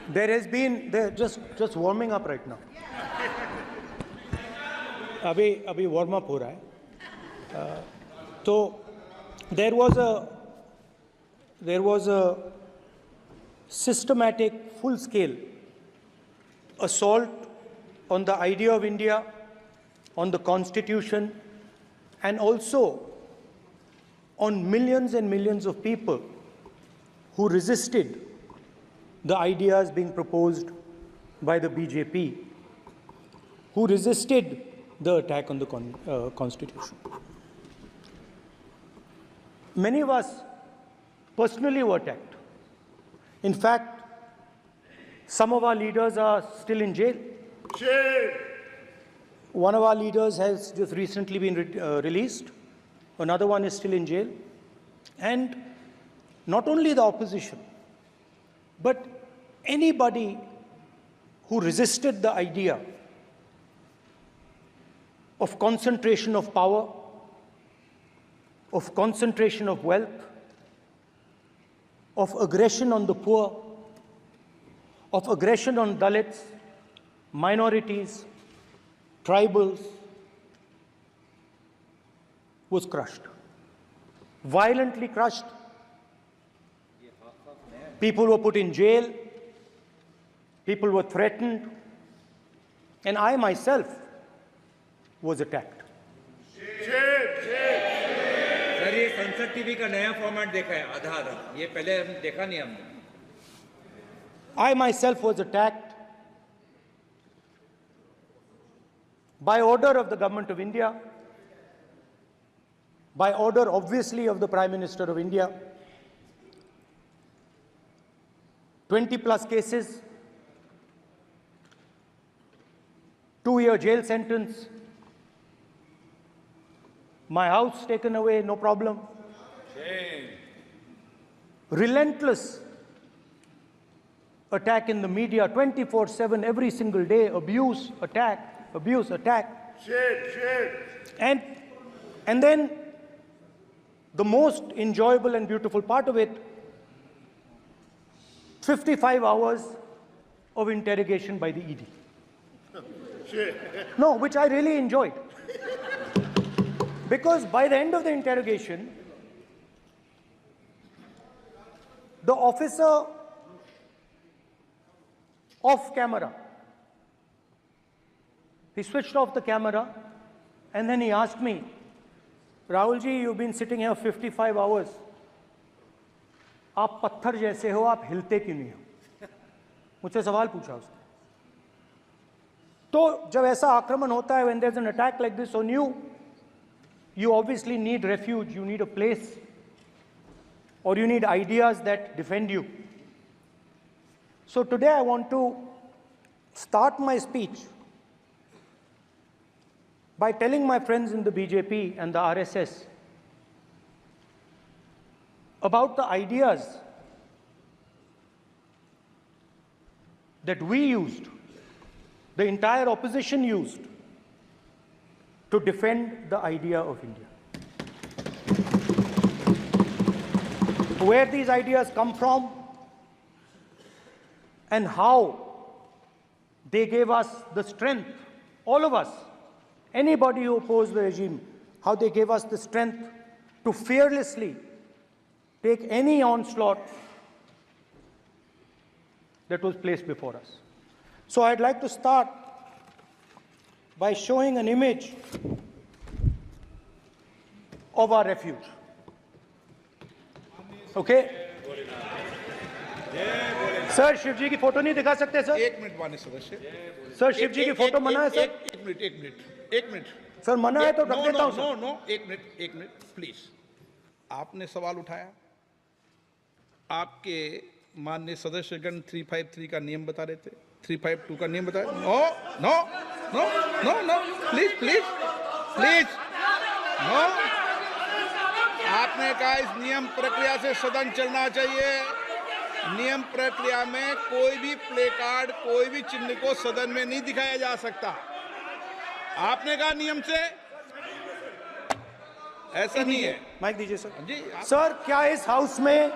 There has been, just warming up right now. अभी warm up हो रहा है. तो there was a systematic, full-scale assault on the idea of India, on the Constitution, and also on millions and millions of people who resisted the ideas being proposed by the BJP, who resisted the attack on the Constitution. Many of us personally were attacked. In fact, some of our leaders are still in jail. One of our leaders has just recently been released. Another one is still in jail. And not only the opposition, but anybody who resisted the idea of concentration of power, of concentration of wealth, of aggression on the poor, of aggression on Dalits, minorities, tribals, was crushed. Violently crushed. People were put in jail. People were threatened. And I myself was attacked. Sir ये संसद TV का नया format देखा है आधा आधा, ये पहले हम देखा नहीं हमने. I myself was attacked by order of the government of India, by order obviously of the Prime Minister of India. 20 plus cases, 2-year jail sentence, my house taken away, no problem. Shame. Relentless attack in the media, 24/7, every single day, abuse, attack, abuse, attack. And then the most enjoyable and beautiful part of it, 55 hours of interrogation by the ED. No, which I really enjoyed. Because by the end of the interrogation, the officer off camera, he switched off the camera and then he asked me, Rahul ji, you've been sitting here 55 hours. आप पत्थर जैसे हो, आप हिलते क्यों नहीं हो? मुझसे सवाल पूछा उसने. तो जब ऐसा आक्रमण होता है, when there's an attack like this on you, you obviously need refuge, you need a place, or you need ideas that defend you. So today I want to start my speech by telling my friends in the BJP and the RSS about the ideas that we used, the entire opposition used, to defend the idea of India. Where these ideas come from and how they gave us the strength, all of us, anybody who opposed the regime, how they gave us the strength to fearlessly take any onslaught that was placed before us. So I'd like to start by showing an image of our refuge. Okay? Sir Shiva ji की photo नहीं दिखा सकते sir? एक minute माननीय सदस्य. Sir Shiva ji की photo मना है सर? एक मिनट सर मना है तो रख देता हूं सर. नो एक मिनट प्लीज. आपने सवाल उठाया, आपके माननीय सदस्यगण 353 का नियम बता रहे थे, 352 का नियम बता रहे. No please no. आपने कहा इस नियम प्रक्रिया से सदन चलना चाहिए. नियम प्रक्रिया में कोई भी प्ले कार्ड, कोई भी चिन्ह को सदन में नहीं दिखाया जा सकता. आपने कहा नियम से, ऐसा नहीं है. माइक दीजिए सर. जी सर क्या इस हाउस में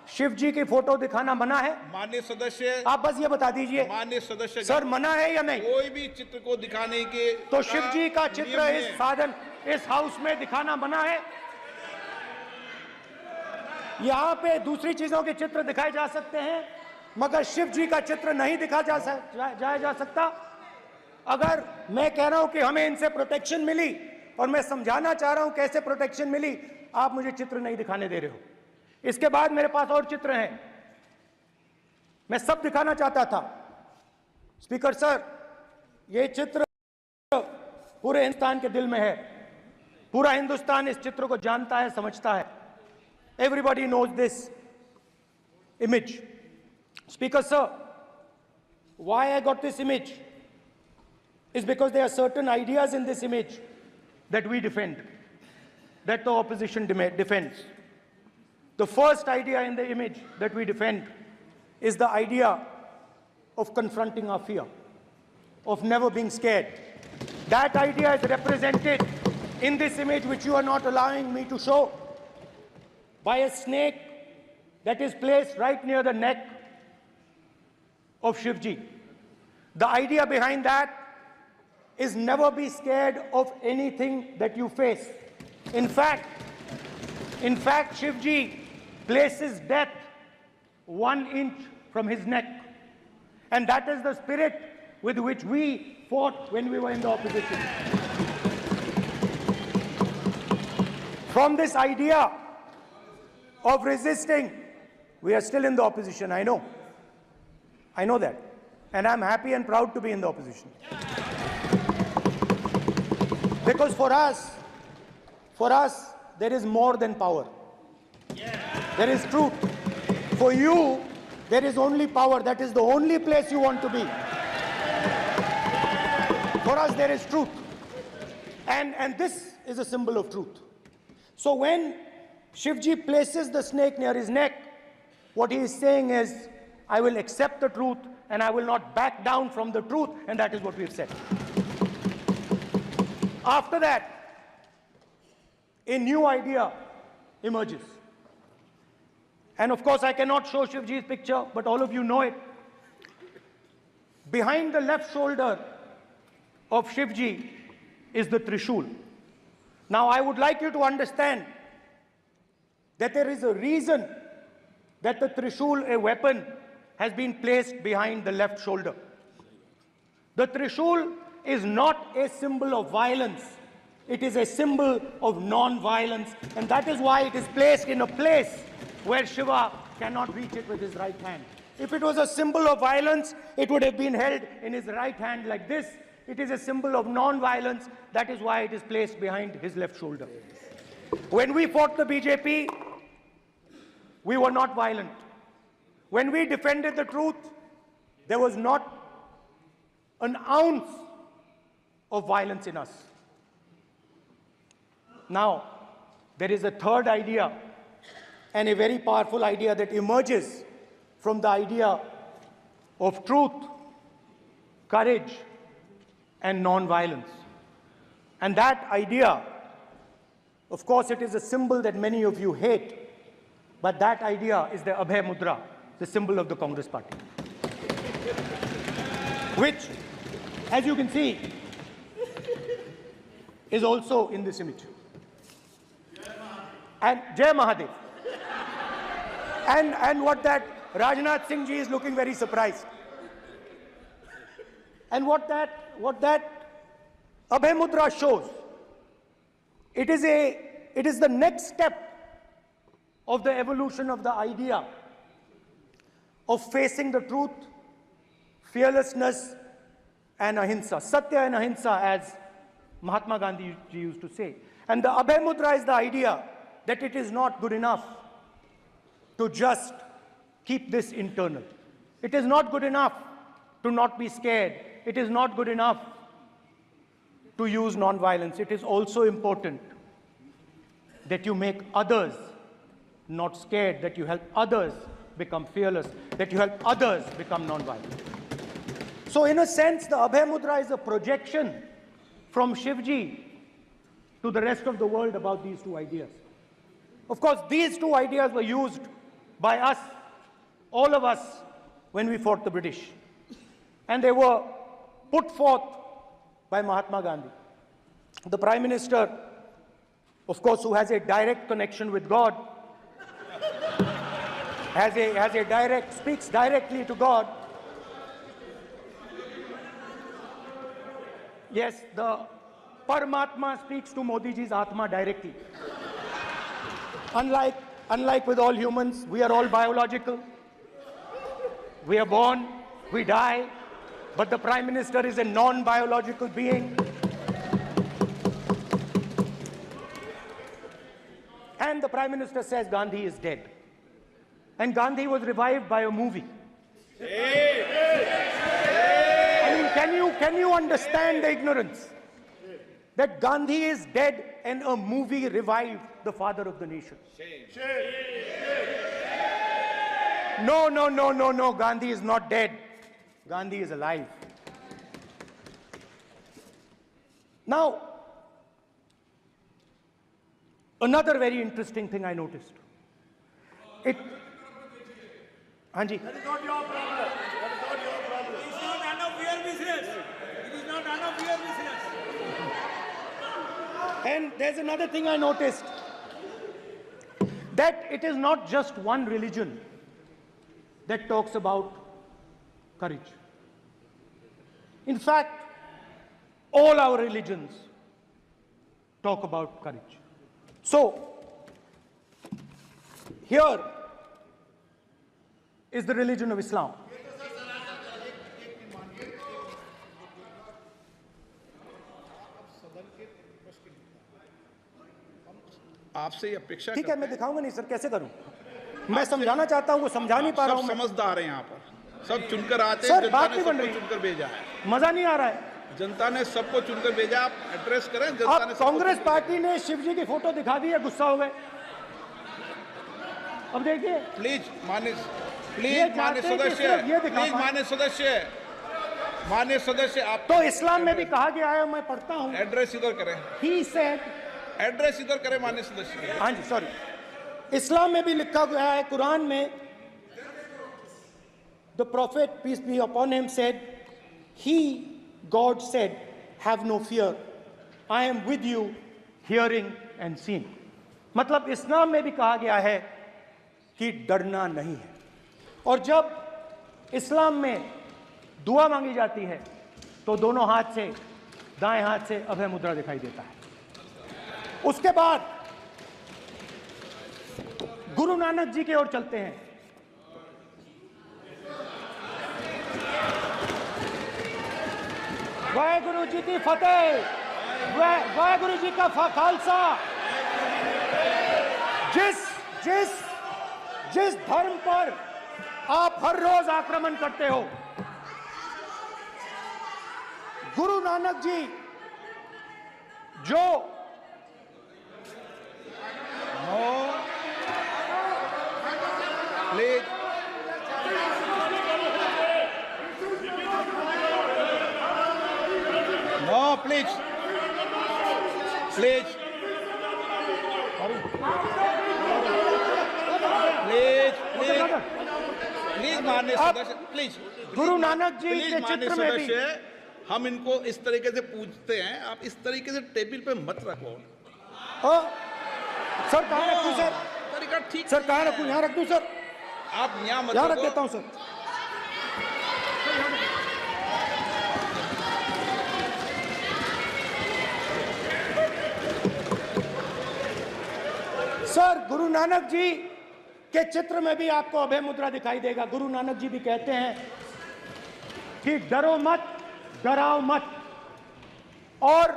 शिव जी की फोटो दिखाना मना है? माननीय सदस्य, आप बस ये बता दीजिए माननीय सदस्य, सर, मना है या नहीं? कोई भी चित्र को दिखाने के तो शिव जी का चित्र नियम इस है। साधन, इस हाउस में दिखाना मना है? यहां पे दूसरी चीजों के चित्र दिखाए जा सकते हैं, मगर शिव जी का चित्र नहीं दिखा जा सकता। अगर मैं कह रहा हूं कि हमें इनसे प्रोटेक्शन मिली, और मैं समझाना चाह रहा हूं कैसे प्रोटेक्शन मिली, आप मुझे चित्र नहीं दिखाने दे रहे हो। इसके बाद मेरे पास और चित्र हैं, मैं सब दिखाना चाहता था। स्पीकर सर, ये चित्र पूरे हिंदुस्तान के दिल में है, पूरा हिंदुस्तान इस चित्र को जानता है, समझता है। Everybody knows this image. Speaker sir, why I got this image is because there are certain ideas in this image that we defend, that the opposition defends. The first idea in the image that we defend is the idea of confronting our fear, of never being scared. That idea is represented in this image, which you are not allowing me to show, by a snake that is placed right near the neck of Shivji. The idea behind that is never be scared of anything that you face. In fact, Shivji places death 1 inch from his neck. And that is the spirit with which we fought when we were in the opposition. From this idea of resisting, we are still in the opposition, I know. I know that. And I'm happy and proud to be in the opposition. Because for us, there is more than power. There is truth. For you, there is only power. That is the only place you want to be. For us, there is truth. And this is a symbol of truth. So when Shivji places the snake near his neck, what he is saying is, I will accept the truth and I will not back down from the truth, and that is what we have said. After that, a new idea emerges. And of course, I cannot show Shivji's picture, but all of you know it. Behind the left shoulder of Shivji is the Trishul. Now, I would like you to understand that there is a reason that the Trishul, a weapon, has been placed behind the left shoulder. The Trishul is not a symbol of violence. It is a symbol of non-violence, and that is why it is placed in a place where Shiva cannot reach it with his right hand. If it was a symbol of violence, it would have been held in his right hand like this. It is a symbol of non-violence. That is why it is placed behind his left shoulder. When we fought the BJP, we were not violent. When we defended the truth, there was not an ounce of violence in us. Now, there is a third idea, and a very powerful idea that emerges from the idea of truth, courage, and non-violence. And that idea, of course, it is a symbol that many of you hate, but that idea is the Abhay Mudra, the symbol of the Congress party, which, as you can see, is also in this image. And Jai Mahadev. And what that Rajnath Singh ji is looking very surprised. And what that Abhay Mudra shows, it is the next step of the evolution of the idea of facing the truth, fearlessness, and ahimsa. Satya and ahimsa, as Mahatma Gandhi ji used to say. And the Abhay Mudra is the idea that it is not good enough to just keep this internal. It is not good enough to not be scared. It is not good enough to use non-violence. It is also important that you make others not scared, that you help others become fearless, that you help others become non-violent. So in a sense, the Abhay Mudra is a projection from Shivji to the rest of the world about these two ideas. Of course, these two ideas were used by us, all of us, when we fought the British. And they were put forth by Mahatma Gandhi. The Prime Minister, of course, who has a direct connection with God, speaks directly to God. Yes, the Paramatma speaks to Modi ji's Atma directly. Unlike with all humans, we are all biological. We are born, we die, but the Prime Minister is a non-biological being. And the Prime Minister says Gandhi is dead. And Gandhi was revived by a movie. I mean, can you understand the ignorance? That Gandhi is dead and a movie revived the father of the nation. No, Gandhi is not dead. Gandhi is alive. Now, another very interesting thing I noticed. Anji. That is not your problem. That is not your problem. It is not none of your business. It is not none of your business. And there's another thing I noticed. That it is not just one religion that talks about courage. In fact, all our religions talk about courage. So, here is the religion of Islam. आपसे ये अपेक्षा ठीक है, मैं दिखाऊंगा नहीं sir, कैसे करूं? मैं समझाना चाहता हूं, वो समझा नहीं पा रहा हूं। सब समझदार हैं यहाँ पर, सब चुनकर आते हैं। सर, जनता बात ने नहीं बन सबको रही। चुनकर भेजा है। मजा नहीं आ रहा है। जनता ने सबको चुनकर भेजा, आप एड्रेस करें। जनता आप ने सबको कांग्रेस चुनकर पार्टी ने शिव जी की फोटो दिखा दी है, गुस्सा हो गए। अब देखिए, प्लीज मान्य चाहते हैं कि सिर्फ ये दिखा प्लीज मान्य सदस्य आप तो इस्लाम में भी कहा गया है, मैं पढ़ता हूं। एड्रेस इधर करें, He said, एड्रेस इधर करें मान्य सदस्य। हाँ जी, सॉरी, इस्लाम में भी लिखा गया है, कुरान में, the prophet peace be upon him said, God said, have no fear, I am with you, hearing and seeing. मतलब इस्लाम में भी कहा गया है कि डरना नहीं है। और जब इस्लाम में दुआ मांगी जाती है तो दोनों हाथ से, दाएं हाथ से अभय मुद्रा दिखाई देता है। उसके बाद गुरु नानक जी की ओर चलते हैं। वाहेगुरु जी की फतेह, वाहेगुरु जी का खालसा। जिस धर्म पर आप हर रोज आक्रमण करते हो, गुरु नानक जी जो प्लीज माननीय सदस्य, प्लीज गुरु नानक जी के चित्र में भी हम इनको इस तरीके से पूछते हैं, आप इस तरीके से टेबल पे मत रखो। सर कहाँ रखूं सर? तरीका ठीक सर कहाँ रखूं? यहाँ रख दूं सर? आप यहाँ मत यहाँ रख रखो। देता हूं सर। सर गुरु नानक जी के चित्र में भी आपको अभय मुद्रा दिखाई देगा। गुरु नानक जी भी कहते हैं कि डरो मत, डराओ मत। और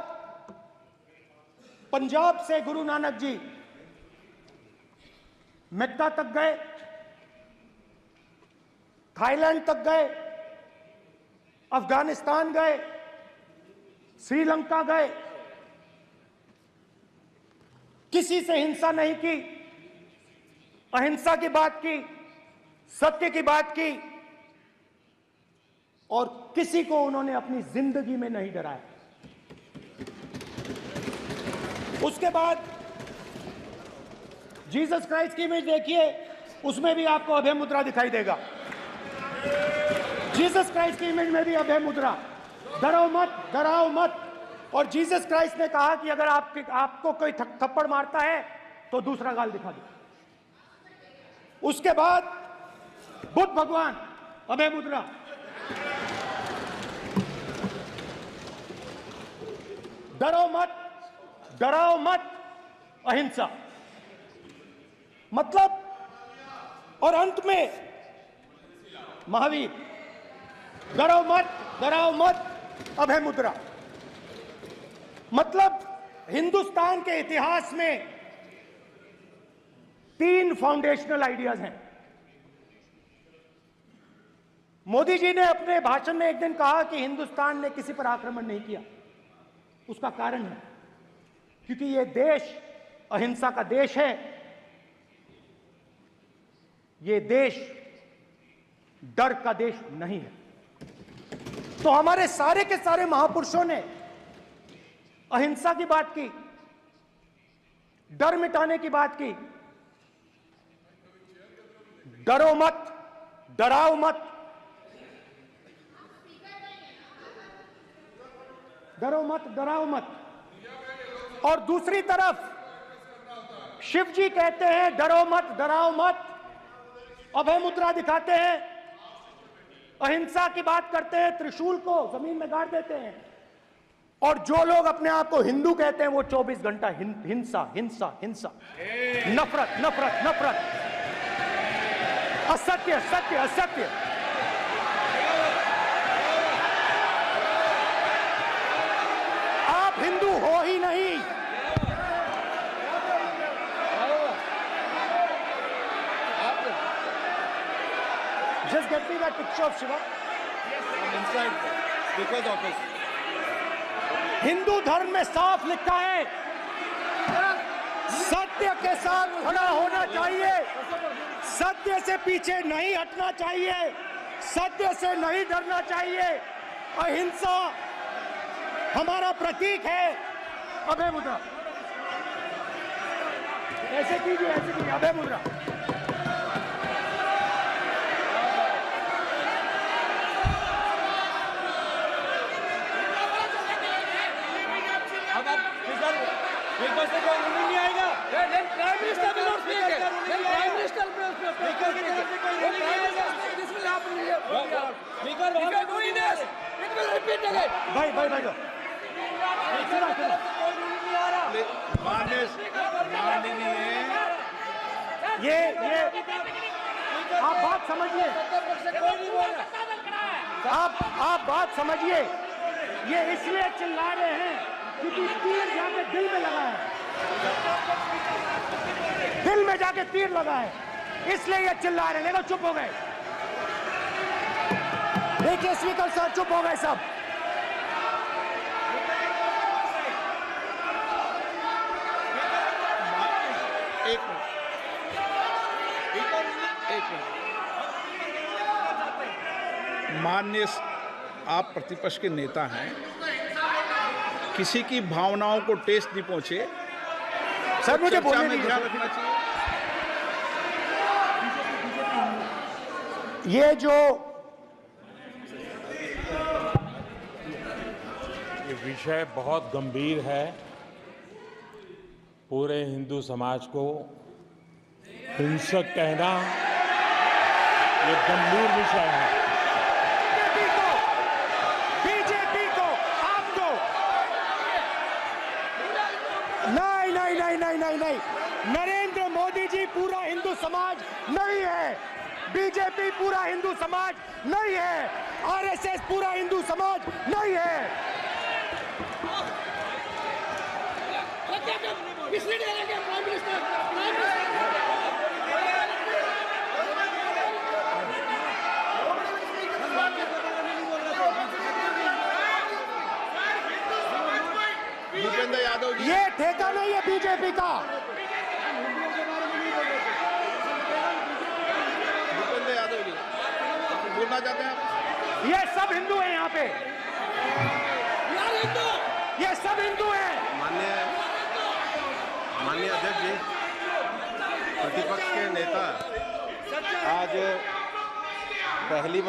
पंजाब से गुरु नानक जी मेक्का तक गए, थाईलैंड तक गए, अफगानिस्तान गए, श्रीलंका गए, किसी से हिंसा नहीं की, अहिंसा की बात की, सत्य की बात की, और किसी को उन्होंने अपनी जिंदगी में नहीं डराया। उसके बाद जीसस क्राइस्ट की इमेज देखिए, उसमें भी आपको अभय मुद्रा दिखाई देगा। जीसस क्राइस्ट की इमेज में भी अभय मुद्रा, डरो मत, डराओ मत। और जीसस क्राइस्ट ने कहा कि अगर आपको कोई थप्पड़ मारता है तो दूसरा गाल दिखा दो। उसके बाद बुद्ध भगवान, अभय मुद्रा। डरो मत, डराओ मत, अहिंसा। मतलब, और अंत में महावीर, डरो मत, डराओ मत, अभय मुद्रा। मतलब हिंदुस्तान के इतिहास में 3 फाउंडेशनल आइडियाज हैं। मोदी जी ने अपने भाषण में एक दिन कहा कि हिंदुस्तान ने किसी पर आक्रमण नहीं किया। उसका कारण है क्योंकि यह देश अहिंसा का देश है। यह देश डर का देश नहीं है। तो हमारे सारे के सारे महापुरुषों ने अहिंसा की बात की, डर मिटाने की बात की। डरो मत, डराओ मत, डरो मत, डराओ मत। और दूसरी तरफ शिव जी कहते हैं डरो मत, डराओ मत, अभय मुद्रा दिखाते हैं, अहिंसा की बात करते हैं, त्रिशूल को जमीन में गाड़ देते हैं। और जो लोग अपने आप को हिंदू कहते हैं वो 24 घंटा हिंसा, हिंसा, हिंसा, नफरत, नफरत, नफरत, असत्य, सत्य, असत्य। आप हिंदू हो ही नहीं। Just get me that picture of Shiva. Inside, because of his. Hindu धर्म में साफ लिखा है, सत्य के साथ खड़ा होना चाहिए, सत्य से पीछे नहीं हटना चाहिए, सत्य से नहीं डरना चाहिए। अहिंसा हमारा प्रतीक है। अभय मुद्रा, ऐसे कीजिए, ऐसे कीजिए, अभय मुद्रा। नहीं आएगा। Prime minister will not speak. Then prime minister will speak. This will happen here. If you are doing this, it will repeat again. भाई भाई भाई ये आप बात समझिए, आप बात समझिए। ये इसलिए चिल्ला रहे हैं क्योंकि तीर जाके दिल में लगा है, दिल में जाके तीर लगा है, इसलिए ये चिल्ला रहे हैं। देखो चुप हो गए, देखिए स्पीकर साहब चुप हो गए सब। माननीय आप प्रतिपक्ष के नेता हैं, किसी की भावनाओं को ठेस नहीं पहुंचे, सर मुझे चर्चा बोलने में दीजिए। ध्यान रखना चाहिए। ये जो ये विषय बहुत गंभीर है। पूरे हिंदू समाज को हिंसक कहना ये गंभीर विषय है। बीजेपी को आपको नहीं, नरेंद्र मोदी जी पूरा हिंदू समाज नहीं है, बीजेपी पूरा हिंदू समाज नहीं है, आरएसएस पूरा हिंदू समाज नहीं है। भूपेंद्र यादव जी, ये ठेका नहीं है बीजेपी का। भूपेंद्र यादव जी बोलना चाहते हैं आप? ये सब हिंदू हैं यहाँ पे, ये सब हिंदू हैं। माननीय अध्यक्ष जी, प्रतिपक्ष के नेता आज पहली